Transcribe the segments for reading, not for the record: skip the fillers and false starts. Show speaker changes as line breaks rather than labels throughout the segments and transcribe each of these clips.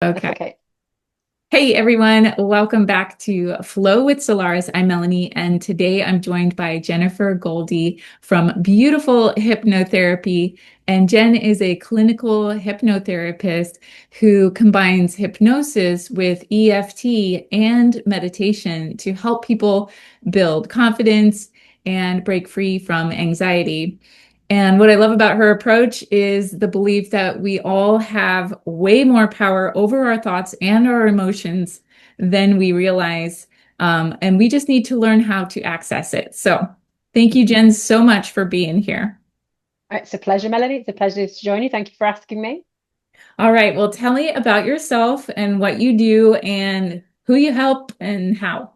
That's
Okay.
okay.
Hey everyone, welcome back to Flow with Solaris. I'm Melanie, and today I'm joined by Jennifer Goldie from beautiful hypnotherapy. And Jen is a clinical hypnotherapist who combines hypnosis with EFT and meditation to help people build confidence and break free from anxiety. And what I love about her approach is the belief that we all have way more power over our thoughts and our emotions than we realize. And we just need to learn how to access it. So thank you, Jen, so much for being here.
It's a pleasure, Melanie. It's a pleasure to join you. Thank you for asking me.
All right, well, tell me about yourself and what you do and who you help and how.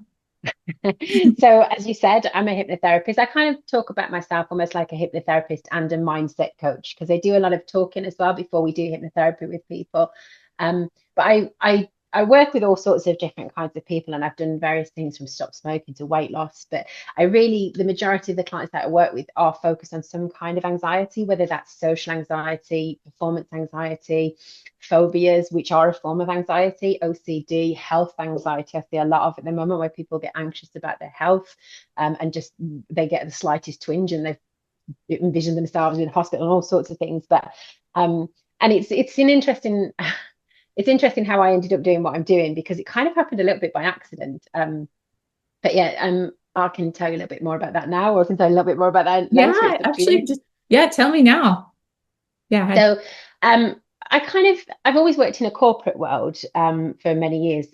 So, as you said, I'm a hypnotherapist. I kind of talk about myself almost like a hypnotherapist and a mindset coach because I do a lot of talking as well before we do hypnotherapy with people. But I work with all sorts of different kinds of people, and I've done various things from stop smoking to weight loss. But the majority of the clients that I work with are focused on some kind of anxiety, whether that's social anxiety, performance anxiety, phobias, which are a form of anxiety, OCD, health anxiety. I see a lot of at the moment where people get anxious about their health, and just they get the slightest twinge and they envision themselves in hospital and all sorts of things. But um, and it's an interesting it's interesting how I ended up doing what I'm doing because it kind of happened a little bit by accident. But yeah, I can tell you a little bit more about that now, or I can tell you a little bit more about that later.
Yeah,
It's up to
actually,
you.
just, yeah, tell me now. Yeah.
So, I've always worked in a corporate world for many years,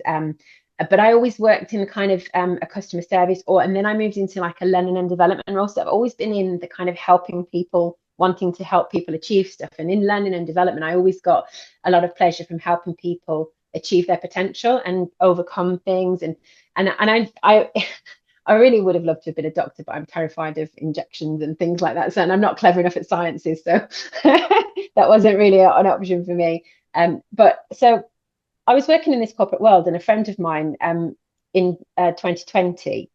but I always worked in kind of a customer service, and then I moved into like a learning and development role. So I've always been in the kind of helping people, wanting to help people achieve stuff. And in learning and development, I always got a lot of pleasure from helping people achieve their potential and overcome things. And I really would have loved to have been a doctor, but I'm terrified of injections and things like that. So, and I'm not clever enough at sciences, so that wasn't really an option for me. But so I was working in this corporate world, and a friend of mine in 2020,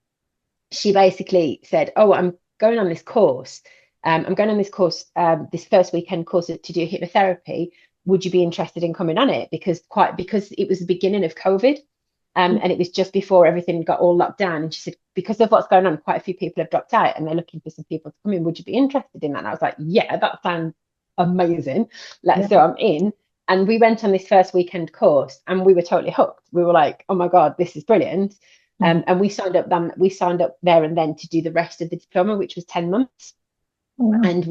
she basically said, "Oh, I'm going on this course. I'm going on this course, this first weekend course to do hypnotherapy. Would you be interested in coming on it? Because it was the beginning of COVID, and it was just before everything got all locked down. And she said, because of what's going on, quite a few people have dropped out, and they're looking for some people to come in. Would you be interested in that?" And I was like, "Yeah, that sounds amazing.
Yeah.
So I'm in." And we went on this first weekend course, and we were totally hooked. We were like, "Oh my God, this is brilliant."
Mhm.
And we signed up there and then to do the rest of the diploma, which was 10 months.
Oh, wow.
And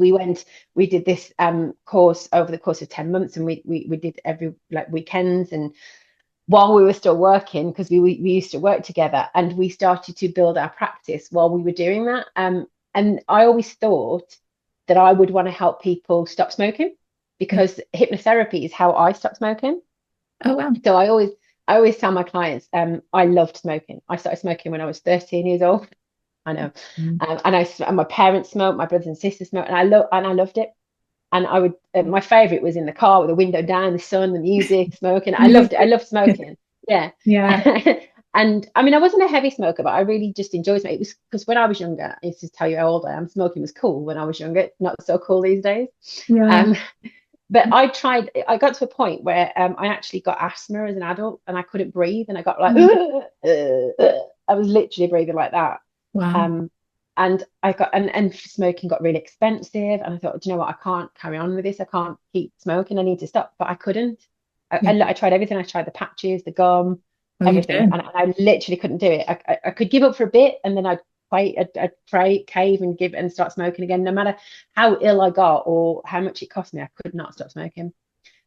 we did this course over the course of 10 months, and we did every like weekends and while we were still working, because we used to work together, and we started to build our practice while we were doing that. And I always thought that I would want to help people stop smoking
Yeah.
because hypnotherapy is how I stopped smoking.
Oh, wow.
So I always tell my clients, I loved smoking. I started smoking when I was 13 years old. I know.
Mhm.
And my parents smoked, my brothers and sisters smoked, and I loved it. And my favorite was in the car with the window down, the sun, the music, smoking. I loved it. I
Music.
loved smoking. Yeah.
Yeah.
And I mean, I wasn't a heavy smoker, but I really just enjoyed smoking. It was because when I was younger, it's to tell you how old I am, smoking was cool when I was younger. It's not so cool these days.
Yeah.
Um, but I got to a point where I actually got asthma as an adult and I couldn't breathe. And I got like, I was literally breathing like that.
Wow.
Um, and and smoking got really expensive. And I thought, do you know what? I can't carry on with this. I can't keep smoking. I need to stop. But I couldn't.
Yeah.
I tried everything. I tried the patches, the gum,
Oh, you
everything.
did.
And I literally couldn't do it. I could give up for a bit and then I'd quite I'd pray, cave and give and start smoking again. No matter how ill I got or how much it cost me, I could not stop smoking.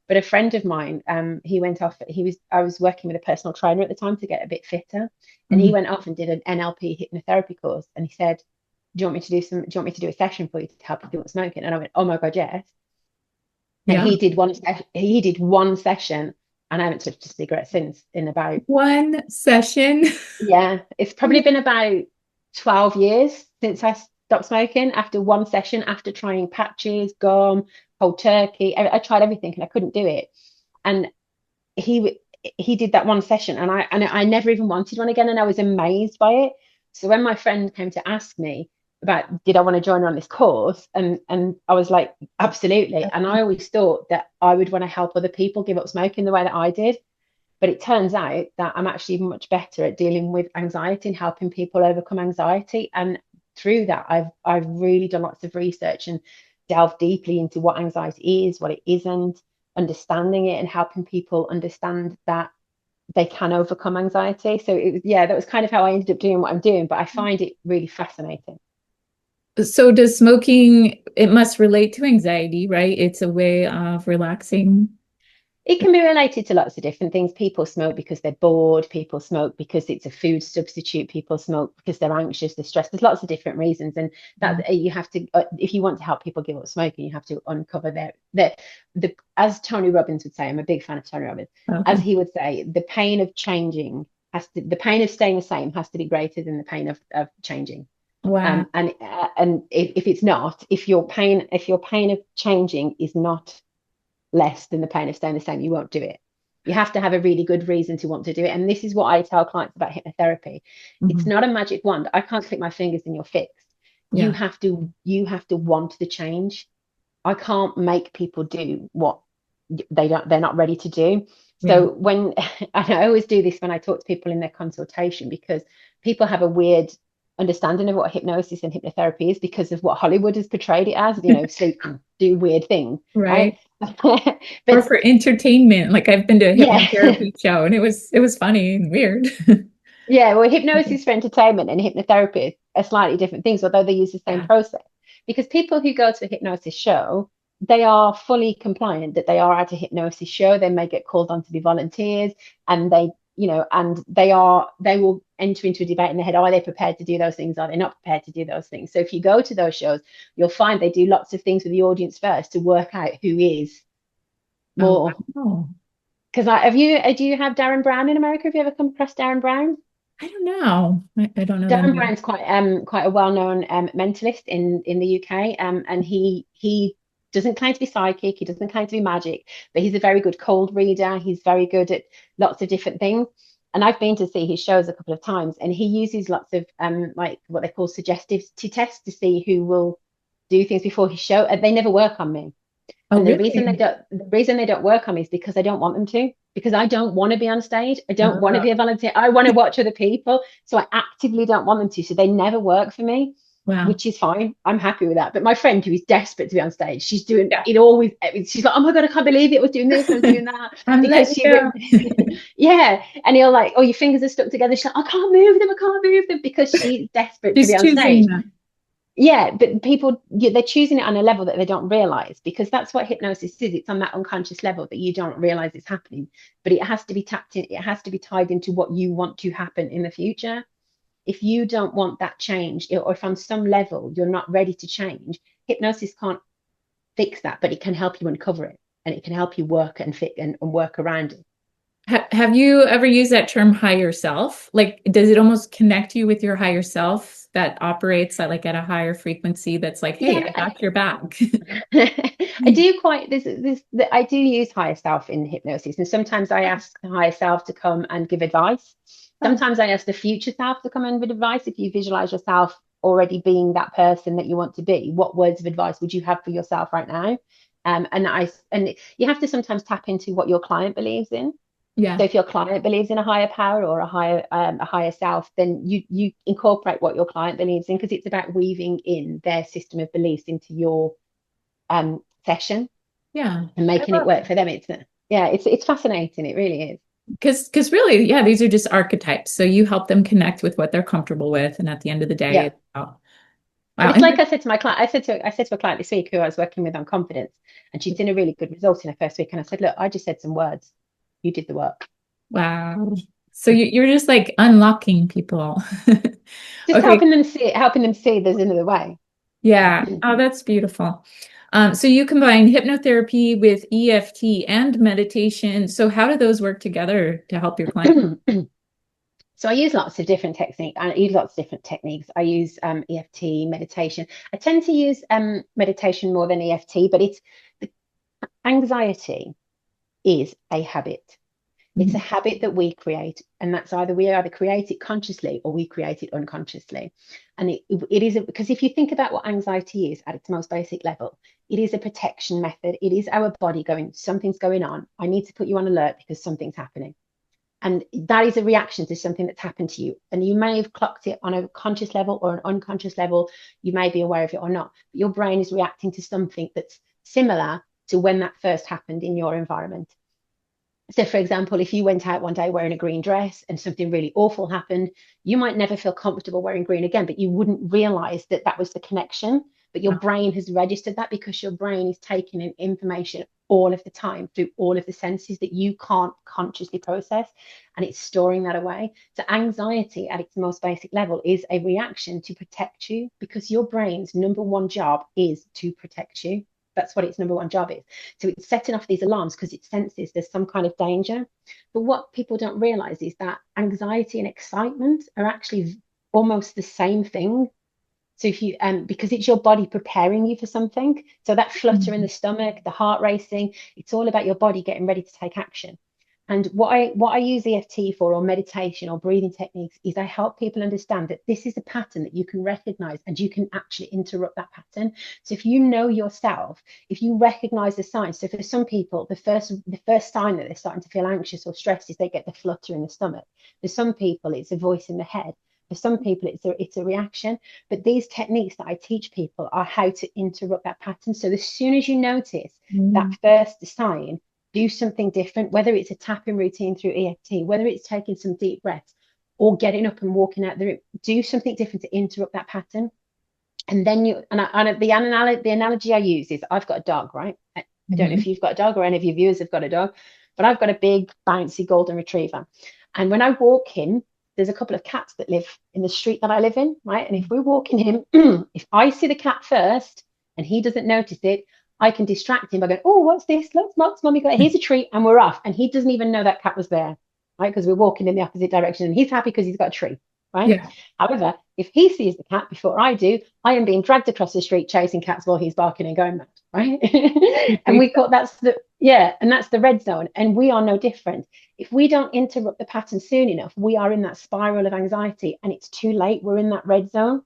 But a friend of mine, he went off. I was working with a personal trainer at the time to get a bit fitter, and he
Mhm.
went off and did an NLP hypnotherapy course. And he said, "Do you want me to do some? Do you want me to do a session for you to help you with smoking?" And I went, "Oh my God, yes." And
Yeah.
he did one session, and I haven't touched a cigarette since. In about
One session.
Yeah, it's probably been about 12 years since I stopped smoking after one session, after trying patches, gum, cold turkey. I tried everything and I couldn't do it. And he did that one session and I never even wanted one again and I was amazed by it. So when my friend came to ask me about did I want to join her on this course and I was like absolutely. And I always thought that I would want to help other people give up smoking the way that I did. But it turns out that I'm actually much better at dealing with anxiety and helping people overcome anxiety. And through that, I've really done lots of research and delved deeply into what anxiety is, what it isn't, understanding it and helping people understand that they can overcome anxiety. So it was, yeah, that was kind of how I ended up doing what I'm doing. But I find it really fascinating.
So does smoking, it must relate to anxiety, right? It's a way of relaxing.
It can be related to lots of different things. People smoke because they're bored. People smoke because it's a food substitute. People smoke because they're anxious, they're stressed. There's lots of different reasons, and
Yeah.
that you have to, if you want to help people give up smoking, you have to uncover the. As Tony Robbins would say, I'm a big fan of Tony Robbins. As
Okay.
he would say, the pain of changing the pain of staying the same has to be greater than the pain of changing.
Wow.
And if it's not, if your pain of changing is not less than the pain of staying the same, you won't do it. You have to have a really good reason to want to do it. And this is what I tell clients about hypnotherapy. It's
Mhm.
not a magic wand. I can't click my fingers and you're fixed.
Yeah.
You have to want the change. I can't make people do what they're not ready to do.
Yeah.
So when and I always do this when I talk to people in their consultation, because people have a weird understanding of what hypnosis and hypnotherapy is because of what Hollywood has portrayed it as, sleep and do weird things, right?
Right. Or
But
for entertainment. Like I've been to a
yeah.
hypnotherapy show and it was funny and weird.
Yeah, well, hypnosis for entertainment and hypnotherapy are slightly different things, although they use the same
Yeah.
process. Because people who go to a hypnosis show, they are fully compliant that they are at a hypnosis show. They may get called on to be volunteers, and they will enter into a debate in their head. Oh, are they prepared to do those things? Are they not prepared to do those things? So if you go to those shows, you'll find they do lots of things with the audience first to work out who is
Oh,
more.
wow.
Because do you have Darren Brown in America? Have you ever come across Darren Brown?
I don't know. I don't know
Dan
them.
Brown's quite a well-known mentalist in the UK, and he doesn't claim to be psychic, he doesn't claim to be magic, but he's a very good cold reader. He's very good at lots of different things. And I've been to see his shows a couple of times, and he uses lots of like what they call suggestivity tests to see who will do things before his show, and they never work on me.
Oh,
And
really?
the reason they don't work on me is because I don't want them to, because I don't want to be on stage. I don't want to
Oh,
be a volunteer. I want to watch other people. So I actively don't want them to. So they never work for me,
wow.
which is fine. I'm happy with that. But my friend who is desperate to be on stage, she's doing
Yeah.
it always. She's like, oh my God, I can't believe it. I was doing this, I was doing that.
Let
Because
me go.
yeah. And you're like, oh, your fingers are stuck together. She's like, I can't move them. I can't move them because she's desperate to be
She's
on
choosing
stage.
that.
Yeah, but people, they're choosing it on a level that they don't realize, because that's what hypnosis is. It's on that unconscious level that you don't realize it's happening, but it has to be tapped in, it has to be tied into what you want to happen in the future. If you don't want that change, or if on some level you're not ready to change, hypnosis can't fix that, but it can help you uncover it, and it can help you work and fit and work around it.
Have you ever used that term higher self? Like, does it almost connect you with your higher self that operates at like at a higher frequency that's like, hey, I
Yeah,
got your back?
I do quite I do use higher self in hypnosis, and sometimes I ask the higher self to come and give advice.
Oh,
Sometimes I ask the future self to come and give advice. If you visualize yourself already being that person that you want to be, what words of advice would you have for yourself right now? And you have to sometimes tap into what your client believes in.
yeah.
So if your client believes in a higher power or a higher self, then you incorporate what your client believes in, because it's about weaving in their system of beliefs into your session
Yeah.
and
I
making it
love
work
it.
for them. It's fascinating. It really is.
Because really, yeah, these are just archetypes. So you help them connect with what they're comfortable with. And at the end of the day,
Yeah.
it's about,
But
wow.
it's like I said to my client, I said to a client this week who I was working with on confidence, and she'd seen a really good result in her first week. And I said, look, I just said some words. You did the work.
Wow. So you're just like unlocking people.
Just
Okay.
helping them see there's another way.
Yeah. Oh, that's beautiful. So you combine hypnotherapy with EFT and meditation. So how do those work together to help your client?
So I use lots of different techniques. I use lots of different techniques. I use EFT, meditation. I tend to use meditation more than EFT, but it's the anxiety is a habit. It's a
Mhm.
habit that we create, and that's we either create it consciously or we create it unconsciously. And it is because if you think about what anxiety is at its most basic level, it is a protection method. It is our body going, something's going on. I need to put you on alert because something's happening. And that is a reaction to something that's happened to you. And you may have clocked it on a conscious level or an unconscious level. You may be aware of it or not. But your brain is reacting to something that's similar to when that first happened in your environment. So, for example, if you went out one day wearing a green dress and something really awful happened, you might never feel comfortable wearing green again, but you wouldn't realize that that was the connection. But your brain has registered that because your brain is taking in information all of the time through all of the senses that you can't consciously process, and it's storing that away. So, anxiety at its most basic level is a reaction to protect you because your brain's number one job is to protect you. That's what its number one job is. So it's setting off these alarms because it senses there's some kind of danger. But what people don't realize is that anxiety and excitement are actually almost the same thing. So if you because it's your body preparing you for something. So that flutter in the stomach, the heart racing, it's all about your body getting ready to take action. And what I use EFT for, or meditation or breathing techniques, is I help people understand that this is a pattern that you can recognize and you can actually interrupt that pattern. So if you know yourself, if you recognize the signs, so for some people, the first sign that they're starting to feel anxious or stressed is they get the flutter in the stomach. For some people, it's a voice in the head. For some people, it's a reaction. But these techniques that I teach people are how to interrupt that pattern. So as soon as you notice that first sign, do something different, whether it's a tapping routine through EFT, whether it's taking some deep breaths or getting up and walking out the room, do something different to interrupt that pattern. And then the analogy I use is I've got a dog, right? I don't know if you've got a dog or any of your viewers have got a dog, but I've got a big bouncy golden retriever. And when I walk in, there's a couple of cats that live in the street that I live in, right? And if we're walking him, if I see the cat first and he doesn't notice it, I can distract him by going, oh, what's this? Look, mommy got, here's a treat, and we're off. And he doesn't even know that cat was there, right? Because we're walking in the opposite direction and he's happy because he's got a treat, right?
Yeah.
However, if he sees the cat before I do, I am being dragged across the street chasing cats while he's barking and going mad, right? And we call that's the red zone. And we are no different. If we don't interrupt the pattern soon enough, we are in that spiral of anxiety and it's too late. We're in that red zone.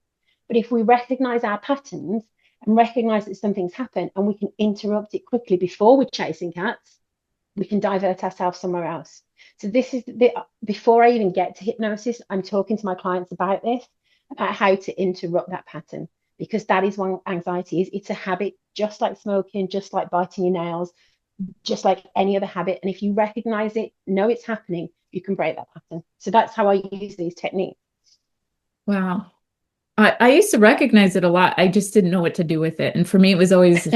But if we recognize our patterns and recognize that something's happened and we can interrupt it quickly before we're chasing cats, we can divert ourselves somewhere else. So this is before I even get to hypnosis, I'm talking to my clients about this, about how to interrupt that pattern, because that is what anxiety is. It's a habit, just like smoking, just like biting your nails, just like any other habit. And if you recognize it, know it's happening, you can break that pattern. So that's how I use these techniques.
Wow. I used to recognize it a lot. I just didn't know what to do with it. And for me, it was always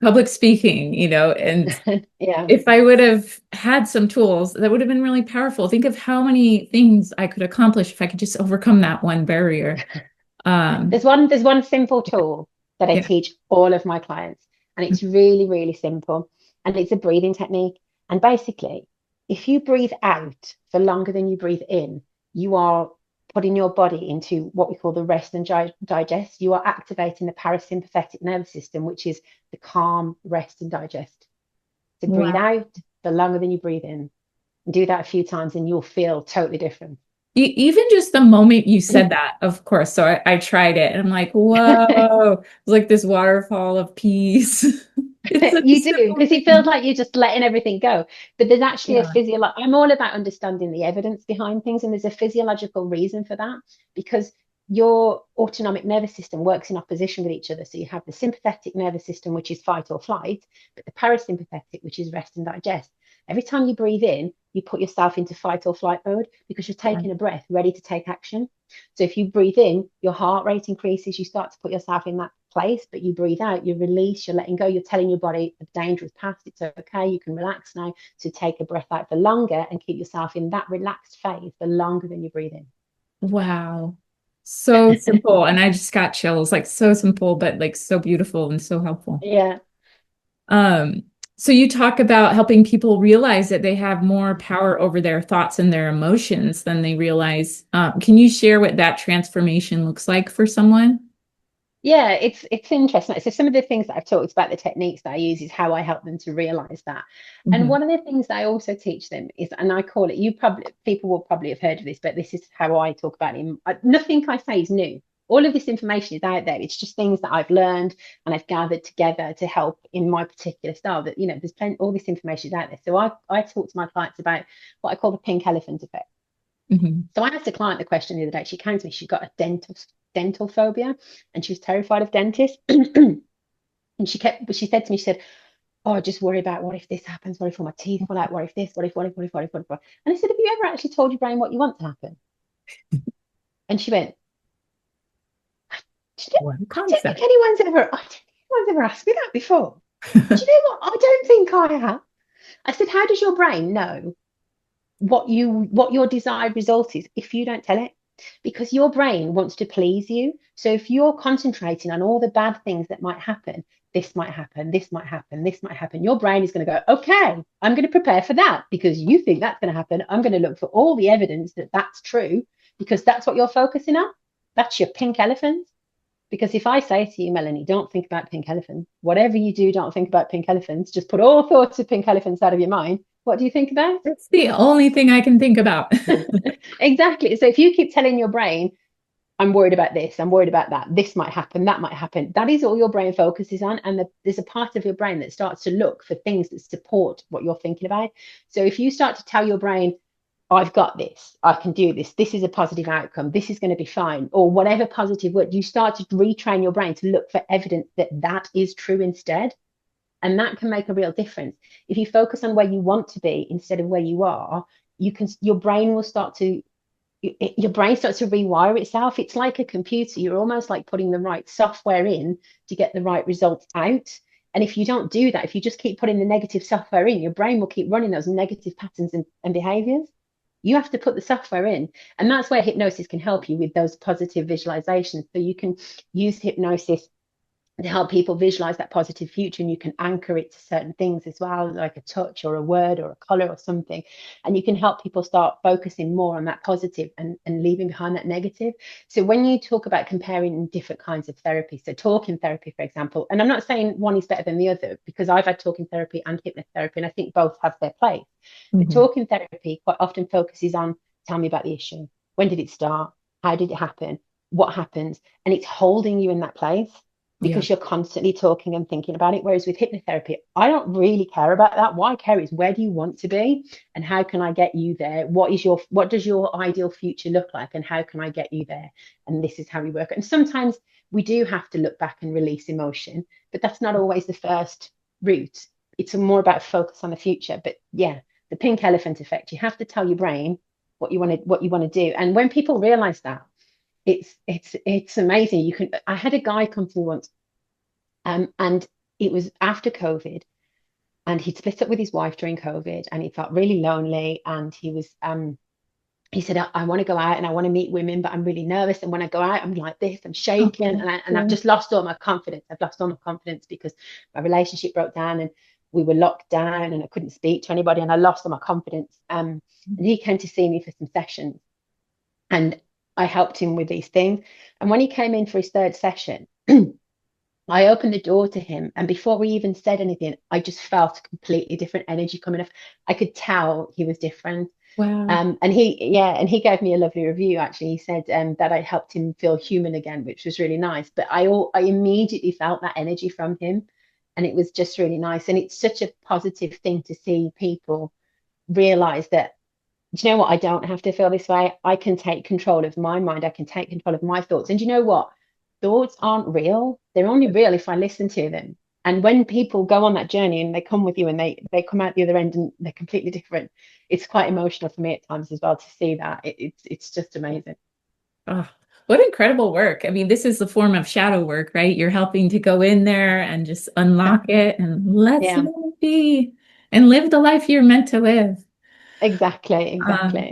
public speaking, and
Yeah.
if I would have had some tools, that would have been really powerful. Think of how many things I could accomplish if I could just overcome that one barrier.
There's one simple tool that I
Yeah.
teach all of my clients, and it's really, really simple. And it's a breathing technique. And basically, if you breathe out for longer than you breathe in, you are putting your body into what we call the rest and digest. You are activating the parasympathetic nervous system, which is the calm, rest and digest. So breathe
Wow.
out for longer than you breathe in. And do that a few times and you'll feel totally different.
Even just the moment you said that, of course. So I tried it and I'm like, whoa, it's like this waterfall of peace. It's such a
You do,
simple
because it feels
thing.
like you're just letting everything go. But there's actually a
Yeah.
I'm all about understanding the evidence behind things, and there's a physiological reason for that, because your autonomic nervous system works in opposition with each other. So you have the sympathetic nervous system, which is fight or flight, but the parasympathetic, which is rest and digest. Every time you breathe in, you put yourself into fight or flight mode because you're taking a breath, ready to take action. So if you breathe in, your heart rate increases, you start to put yourself in that place, but you breathe out, you release, you're letting go, you're telling your body the danger is past, it's okay, you can relax now. So take a breath out for longer and keep yourself in that relaxed phase for longer than you breathe in.
Wow. So simple. And I just got chills, like so simple, but like so beautiful and so helpful.
Yeah.
Um, so you talk about helping people realize that they have more power over their thoughts and their emotions than they realize. Can you share what that transformation looks like for someone?
Yeah, it's interesting. So some of the things that I've talked about, the techniques that I use, is how I help them to realize that. And
Mhm.
one of the things that I also teach them is, and I call it, you probably people will probably have heard of this, but this is how I talk about it. Nothing I say is new. all of this information is out there. It's just things that I've learned and I've gathered together to help in my particular style. That, there's plenty, all this information is out there. So I talk to my clients about what I call the pink elephant effect.
Mm-hmm.
So I asked a client the question the other day. She came to me. She's got a dental phobia, and she was terrified of dentists. And she said to me, she said, "Oh, I just worry about what if this happens? What if all my teeth fall out? What if this? What if? And I said, have you ever actually told your brain what you want to happen?" And she went,
What
I don't think
concept?
anyone's ever asked me that before. Do you know what? I don't think I have. I said, how does your brain know what your desired result is if you don't tell it? Because your brain wants to please you. So if you're concentrating on all the bad things that might happen, this might happen, this might happen, this might happen, your brain is going to go, okay, I'm going to prepare for that because you think that's going to happen. I'm going to look for all the evidence that that's true because that's what you're focusing on. That's your pink elephant. Because if I say to you, Melanie, don't think about pink elephants, whatever you do, don't think about pink elephants, just put all thoughts of pink elephants out of your mind, what do you think about?
It's the only thing I can think about.
Exactly. So if you keep telling your brain, I'm worried about this, I'm worried about that, this might happen, that might happen, that is all your brain focuses on. And there's a part of your brain that starts to look for things that support what you're thinking about. So if you start to tell your brain, I've got this, I can do this, this is a positive outcome, this is going to be fine, or whatever positive word, you start to retrain your brain to look for evidence that that is true instead. And that can make a real difference. If you focus on where you want to be instead of where you are, your brain will start to your brain starts to rewire itself. It's like a computer. You're almost like putting the right software in to get the right results out. And if you don't do that, if you just keep putting the negative software in, your brain will keep running those negative patterns and behaviors. You have to put the software in. And that's where hypnosis can help you with those positive visualizations. So you can use hypnosis to help people visualize that positive future, and you can anchor it to certain things as well, like a touch or a word or a color or something, and you can help people start focusing more on that positive and leaving behind that negative. So when you talk about comparing different kinds of therapy, so talking therapy, for example, and I'm not saying one is better than the other because I've had talking therapy and hypnotherapy, and I think both have their place. But
Mhm.
talking therapy quite often focuses on, tell me about the issue, when did it start, how did it happen, what happened, and it's holding you in that place
Yeah.
because you're constantly talking and thinking about it. Whereas with hypnotherapy, I don't really care about that. What I care is, where do you want to be and how can I get you there? What does your ideal future look like and how can I get you there? And this is how we work. And sometimes we do have to look back and release emotion, but that's not always the first route. It's more about focus on the future. But yeah, the pink elephant effect, you have to tell your brain what you want to do. And when people realize that, it's amazing. I had a guy come to me once, and it was after COVID, and he'd split up with his wife during COVID, and he felt really lonely, and he said, I want to go out and I want to meet women, but I'm really nervous. And when I go out, I'm like this, I'm shaking,
Okay.
and I've just lost all my confidence. I've lost all my confidence because my relationship broke down and we were locked down and I couldn't speak to anybody and I lost all my confidence. And he came to see me for some sessions, and I helped him with these things. And when he came in for his third session, I opened the door to him, and before we even said anything, I just felt a completely different energy coming off. I could tell he was different.
Wow.
And he gave me a lovely review. Actually, he said that I helped him feel human again, which was really nice. But I immediately felt that energy from him, and it was just really nice. And it's such a positive thing to see people realize that, do you know what? I don't have to feel this way. I can take control of my mind. I can take control of my thoughts. And do you know what? Thoughts aren't real. They're only real if I listen to them. And when people go on that journey and they come with you and they come out the other end and they're completely different, it's quite emotional for me at times as well to see that. It's just amazing.
Oh, what incredible work. I mean, this is the form of shadow work, right? You're helping to go in there and just unlock it and let's let
Yeah,
it be and live the life you're meant to live.
exactly.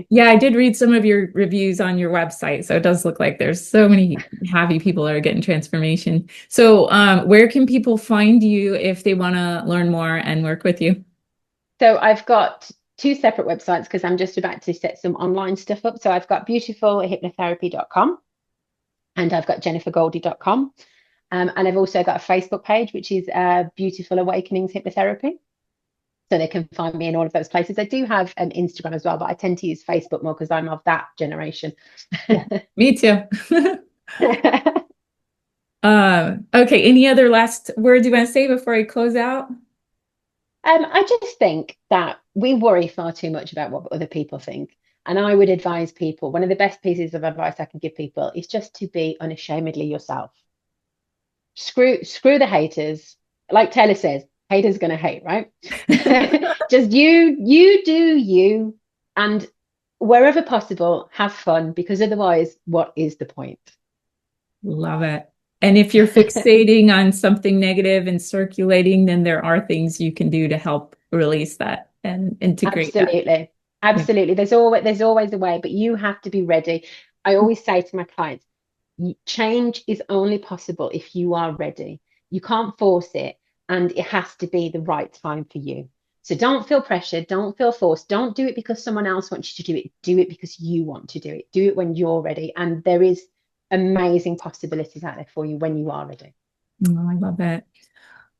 Yeah, I did read some of your reviews on your website. So it does look like there's so many happy people that are getting transformation. So, where can people find you if they want to learn more and work with you?
So I've got two separate websites because I'm just about to set some online stuff up. So I've got beautifulhypnotherapy.com and I've got jennifergoldie.com. And I've also got a Facebook page, which is Beautiful Awakenings Hypnotherapy. So they can find me in all of those places. I do have an Instagram as well, but I tend to use Facebook more because I'm of that generation.
Yeah, me too. Okay, any other last words you want to say before I close out?
I just think that we worry far too much about what other people think. And I would advise people, one of the best pieces of advice I can give people is just to be unashamedly yourself. Screw the haters. Like Taylor says, haters gonna hate, right? Just you do you, and wherever possible, have fun, because otherwise, what is the point?
Love it. And if you're fixating on something negative and circulating, then there are things you can do to help release that and integrate that.
Absolutely.
Yeah.
Absolutely. There's always a way, but you have to be ready. I always say to my clients, change is only possible if you are ready. You can't force it, and it has to be the right time for you. So don't feel pressure, don't feel forced, don't do it because someone else wants you to do it. Do it because you want to do it. Do it when you're ready. And there is amazing possibilities out there for you when you are ready.
Oh, I love it.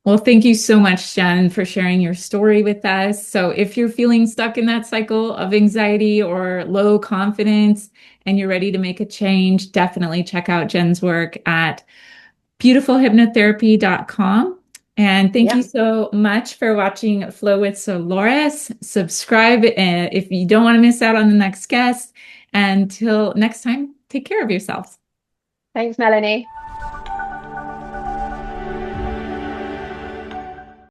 Well, thank you so much, Jen, for sharing your story with us. So, if you're feeling stuck in that cycle of anxiety or low confidence and you're ready to make a change, definitely check out Jen's work at beautifulhypnotherapy.com. And thank you
Yeah.
so much for watching Flow with Dolores. Subscribe if you don't want to miss out on the next guest. Until next time, take care of yourselves.
Thanks, Melanie.